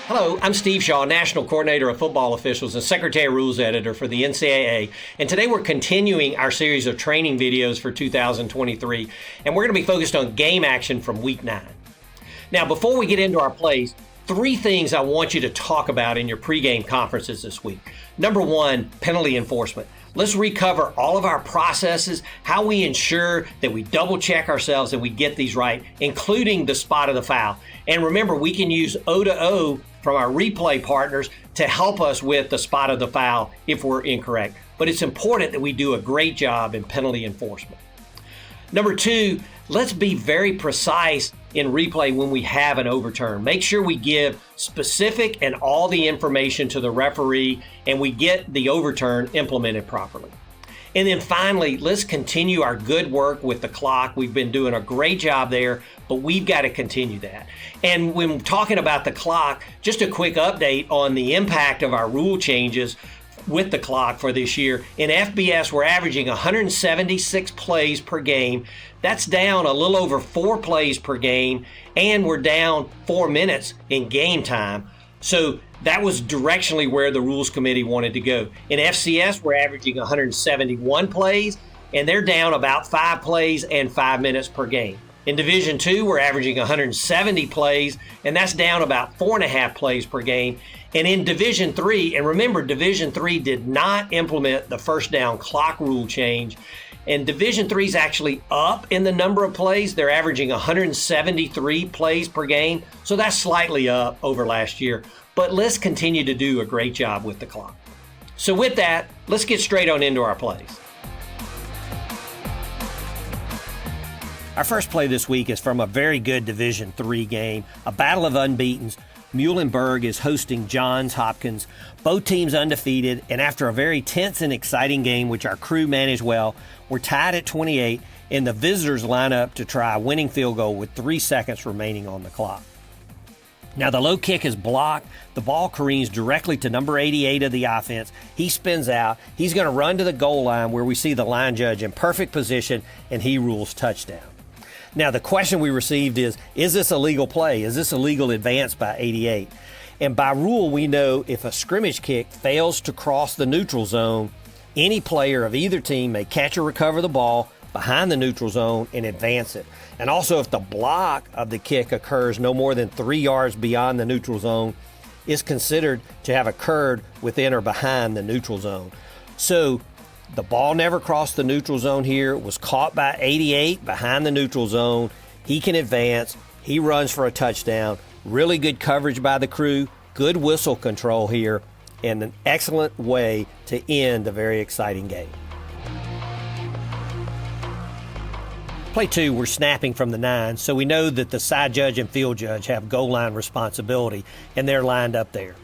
Hello, I'm Steve Shaw, National Coordinator of Football Officials and Secretary Rules Editor for the NCAA. And today we're continuing our series of training videos for 2023. And we're going to be focused on game action from Week 9. Now, before we get into our plays, 3 things I want you to talk about in your pregame conferences this week. Number 1, penalty enforcement. Let's recover all of our processes, how we ensure that we double check ourselves and we get these right, including the spot of the foul. And remember, we can use O to O from our replay partners to help us with the spot of the foul if we're incorrect. But it's important that we do a great job in penalty enforcement. Number 2, let's be very precise in replay when we have an overturn. Make sure we give specific and all the information to the referee and we get the overturn implemented properly. And then finally, let's continue our good work with the clock. We've been doing a great job there, but we've got to continue that. And when talking about the clock, just a quick update on the impact of our rule changes with the clock for this year. In FBS, we're averaging 176 plays per game. That's down a little over 4 plays per game, and we're down 4 minutes in game time. So that was directionally where the Rules Committee wanted to go. In FCS, we're averaging 171 plays, and they're down about 5 plays and 5 minutes per game. In Division II, we're averaging 170 plays, and that's down about 4.5 plays per game. And in Division III, and remember, Division III did not implement the first down clock rule change, and Division III is actually up in the number of plays. They're averaging 173 plays per game, so that's slightly up over last year. But let's continue to do a great job with the clock. So with that, let's get straight on into our plays. Our first play this week is from a very good Division III game, a battle of unbeatens. Muhlenberg is hosting Johns Hopkins. Both teams undefeated, and after a very tense and exciting game, which our crew managed well, we're tied at 28, and the visitors line up to try a winning field goal with 3 seconds remaining on the clock. Now the low kick is blocked. The ball careens directly to number 88 of the offense. He spins out. He's going to run to the goal line where we see the line judge in perfect position, and he rules touchdown. Now, the question we received is this a legal play? Is this a legal advance by 88? And by rule, we know if a scrimmage kick fails to cross the neutral zone, any player of either team may catch or recover the ball behind the neutral zone and advance it. And also, if the block of the kick occurs no more than 3 yards beyond the neutral zone, it's considered to have occurred within or behind the neutral zone. So, the ball never crossed the neutral zone here. It was caught by 88 behind the neutral zone. He can advance. He runs for a touchdown. Really good coverage by the crew. Good whistle control here. And an excellent way to end a very exciting game. Play 2, we're snapping from the 9, so we know that the side judge and field judge have goal line responsibility, and they're lined up there.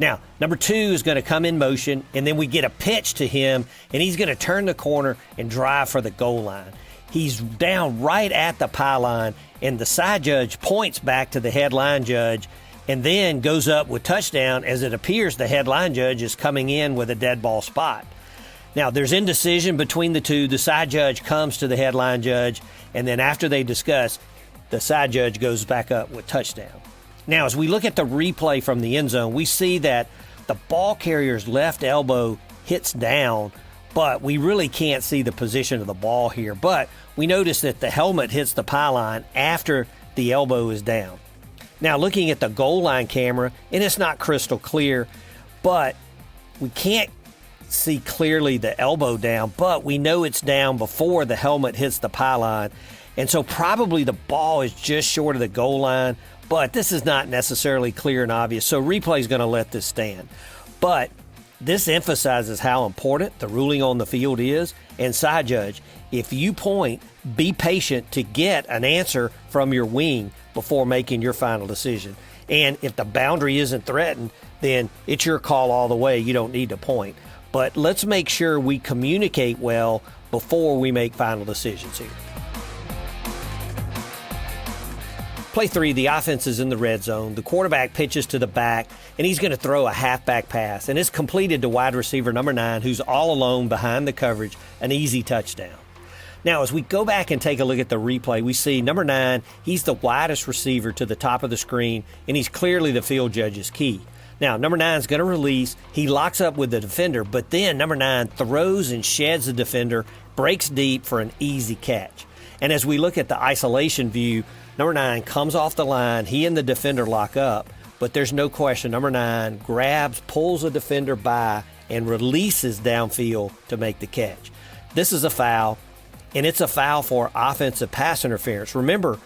Now, number 2 is going to come in motion, and then we get a pitch to him, and he's going to turn the corner and drive for the goal line. He's down right at the pylon, and the side judge points back to the headline judge and then goes up with touchdown as it appears the headline judge is coming in with a dead ball spot. Now, there's indecision between the two. The side judge comes to the headline judge, and then after they discuss, the side judge goes back up with touchdown. Now, as we look at the replay from the end zone, we see that the ball carrier's left elbow hits down, but we really can't see the position of the ball here. But we notice that the helmet hits the pylon after the elbow is down. Now, looking at the goal line camera, and it's not crystal clear, but we can't see clearly the elbow down, but we know it's down before the helmet hits the pylon. And so probably the ball is just short of the goal line, but this is not necessarily clear and obvious, so replay is going to let this stand. But this emphasizes how important the ruling on the field is. And side judge, if you point, be patient to get an answer from your wing before making your final decision. And if the boundary isn't threatened, then it's your call all the way. You don't need to point. But let's make sure we communicate well before we make final decisions here. Play 3, the offense is in the red zone. The quarterback pitches to the back, and he's going to throw a halfback pass. And it's completed to wide receiver number 9, who's all alone behind the coverage, an easy touchdown. Now, as we go back and take a look at the replay, we see number 9, he's the widest receiver to the top of the screen, and he's clearly the field judge's key. Now, number 9 is going to release. He locks up with the defender, but then number 9 throws and sheds the defender, breaks deep for an easy catch. And as we look at the isolation view, number 9 comes off the line. He and the defender lock up, but there's no question. Number 9 grabs, pulls a defender by, and releases downfield to make the catch. This is a foul, and it's a foul for offensive pass interference. Remember,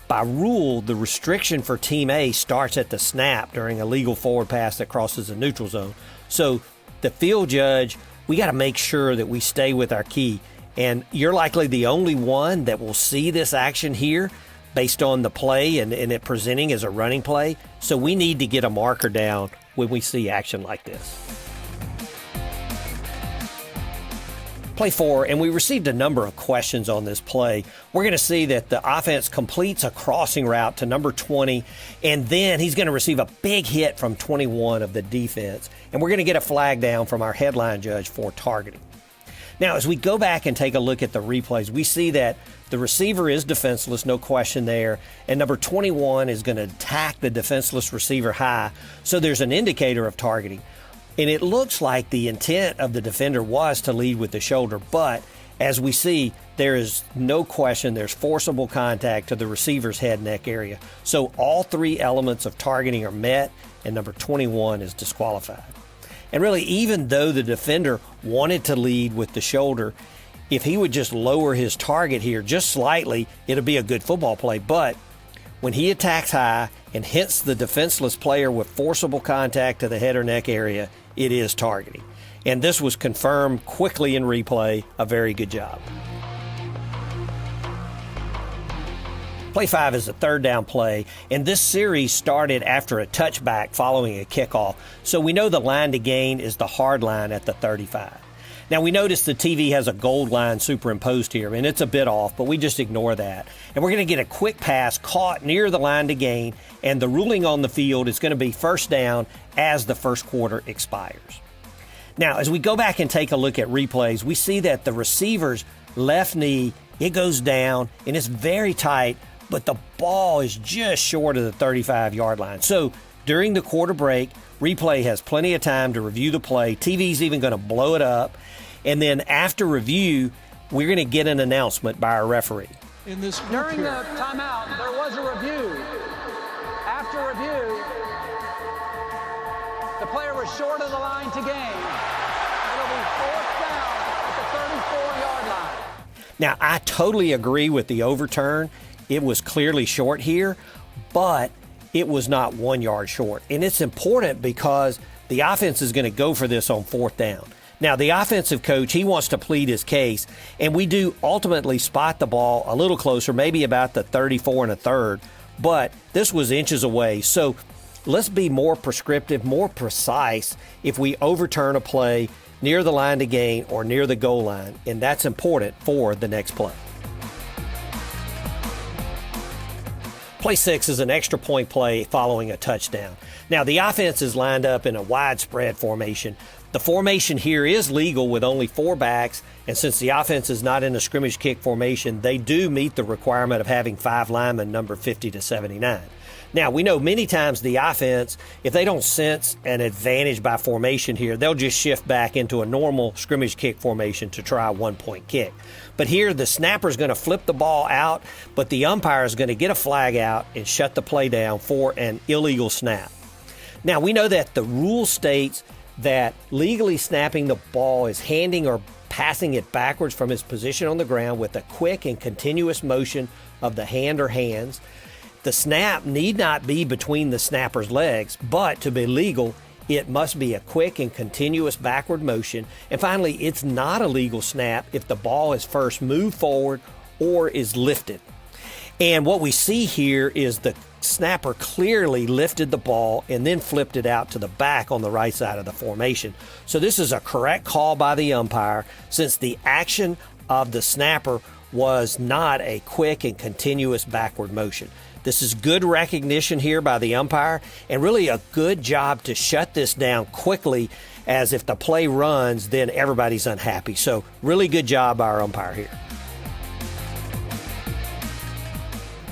by rule, the restriction for Team A starts at the snap during a legal forward pass that crosses the neutral zone. So the field judge, we got to make sure that we stay with our key. And you're likely the only one that will see this action here based on the play and it presenting as a running play. So we need to get a marker down when we see action like this. Play 4, and we received a number of questions on this play. We're going to see that the offense completes a crossing route to number 20, and then he's going to receive a big hit from 21 of the defense. And we're going to get a flag down from our headline judge for targeting. Now, as we go back and take a look at the replays, we see that the receiver is defenseless, no question there, and number 21 is going to attack the defenseless receiver high, so there's an indicator of targeting. And it looks like the intent of the defender was to lead with the shoulder, but as we see, there is no question there's forcible contact to the receiver's head neck area. So all 3 elements of targeting are met, and number 21 is disqualified. And really, even though the defender wanted to lead with the shoulder, if he would just lower his target here just slightly, it'll be a good football play. But when he attacks high and hits the defenseless player with forcible contact to the head or neck area, it is targeting. And this was confirmed quickly in replay. A very good job. Play 5 is a third down play, and this series started after a touchback following a kickoff. So we know the line to gain is the hard line at the 35. Now, we notice the TV has a gold line superimposed here, and it's a bit off, but we just ignore that. And we're going to get a quick pass caught near the line to gain, and the ruling on the field is going to be first down as the first quarter expires. Now, as we go back and take a look at replays, we see that the receiver's left knee, it goes down, and it's very tight, but the ball is just short of the 35-yard line. So during the quarter break, replay has plenty of time to review the play. TV's even going to blow it up. And then after review, we're going to get an announcement by our referee. During the timeout, there was a review. After review, the player was short of the line to gain. It'll be fourth down at the 34-yard line. Now, I totally agree with the overturn. It was clearly short here, but it was not 1 yard short. And it's important because the offense is going to go for this on fourth down. Now, the offensive coach, he wants to plead his case, and we do ultimately spot the ball a little closer, maybe about the 34 1/3, but this was inches away. So let's be more prescriptive, more precise if we overturn a play near the line to gain or near the goal line, and that's important for the next play. Play 6 is an extra point play following a touchdown. Now, the offense is lined up in a widespread formation. The formation here is legal with only 4 backs, and since the offense is not in a scrimmage kick formation, they do meet the requirement of having 5 linemen numbered 50 to 79. Now, we know many times the offense, if they don't sense an advantage by formation here, they'll just shift back into a normal scrimmage kick formation to try a 1-point kick. But here, the snapper's going to flip the ball out, but the umpire is going to get a flag out and shut the play down for an illegal snap. Now, we know that the rule states that legally snapping the ball is handing or passing it backwards from its position on the ground with a quick and continuous motion of the hand or hands. The snap need not be between the snapper's legs, but to be legal, it must be a quick and continuous backward motion. And finally, it's not a legal snap if the ball is first moved forward or is lifted. And what we see here is the snapper clearly lifted the ball and then flipped it out to the back on the right side of the formation. So this is a correct call by the umpire since the action of the snapper was not a quick and continuous backward motion. This is good recognition here by the umpire and really a good job to shut this down quickly, as if the play runs, then everybody's unhappy. So really good job by our umpire here.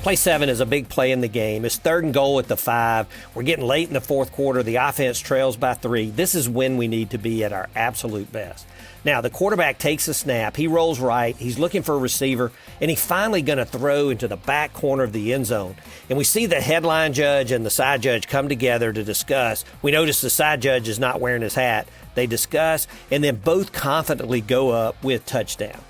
Play 7 is a big play in the game. It's 3rd and goal at the 5. We're getting late in the 4th quarter. The offense trails by 3. This is when we need to be at our absolute best. Now, the quarterback takes a snap. He rolls right. He's looking for a receiver, and he's finally going to throw into the back corner of the end zone. And we see the headline judge and the side judge come together to discuss. We notice the side judge is not wearing his hat. They discuss, and then both confidently go up with touchdown.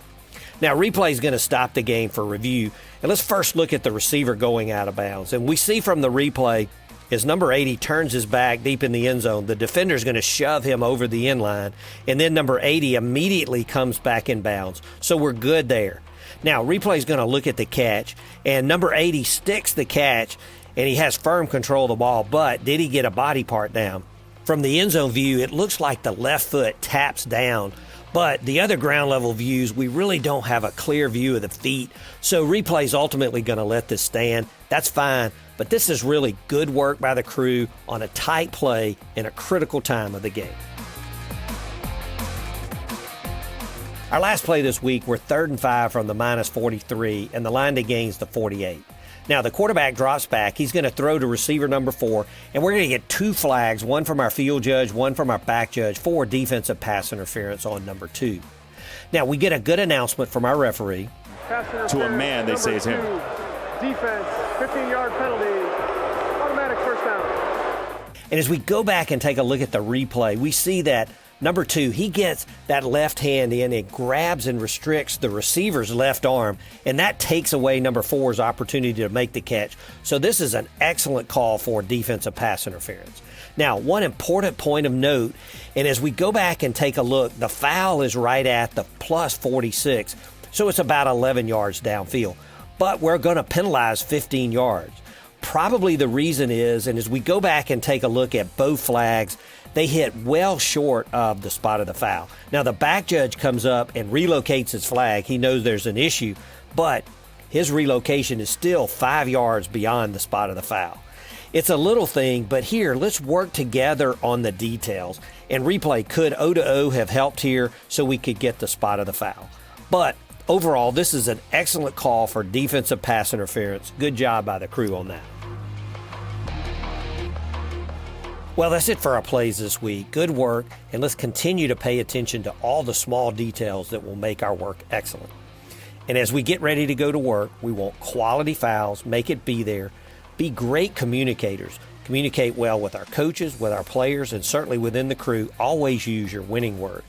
Now, replay is going to stop the game for review. And let's first look at the receiver going out of bounds. And we see from the replay, as number 80 turns his back deep in the end zone, the defender is going to shove him over the end line. And then number 80 immediately comes back in bounds. So we're good there. Now, replay is going to look at the catch. And number 80 sticks the catch, and he has firm control of the ball. But did he get a body part down? From the end zone view, it looks like the left foot taps down. But the other ground level views, we really don't have a clear view of the feet. So replay is ultimately going to let this stand. That's fine. But this is really good work by the crew on a tight play in a critical time of the game. Our last play this week, we're 3rd and 5 from the -43, and the line to gain's the 48. Now, the quarterback drops back. He's going to throw to receiver number 4, and we're going to get 2 flags, one from our field judge, one from our back judge, for defensive pass interference on number 2. Now, we get a good announcement from our referee. To a man, they say it's him. Defense, 15-yard penalty, automatic first down. And as we go back and take a look at the replay, we see that number 2, he gets that left hand in and grabs and restricts the receiver's left arm, and that takes away number 4's opportunity to make the catch. So this is an excellent call for defensive pass interference. Now, one important point of note, and as we go back and take a look, the foul is right at the +46, so it's about 11 yards downfield. But we're going to penalize 15 yards. Probably the reason is, and as we go back and take a look at both flags, they hit well short of the spot of the foul. Now, the back judge comes up and relocates his flag. He knows there's an issue, but his relocation is still 5 yards beyond the spot of the foul. It's a little thing, but here, let's work together on the details. And replay, could O-to-O have helped here so we could get the spot of the foul? But overall, this is an excellent call for defensive pass interference. Good job by the crew on that. Well, that's it for our plays this week. Good work, and let's continue to pay attention to all the small details that will make our work excellent. And as we get ready to go to work, we want quality fouls, make it be there, be great communicators, communicate well with our coaches, with our players, and certainly within the crew. Always use your winning words.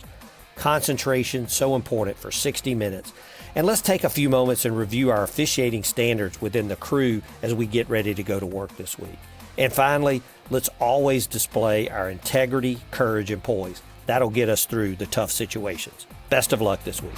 Concentration, so important for 60 minutes. And let's take a few moments and review our officiating standards within the crew as we get ready to go to work this week. And finally, let's always display our integrity, courage, and poise. That'll get us through the tough situations. Best of luck this week.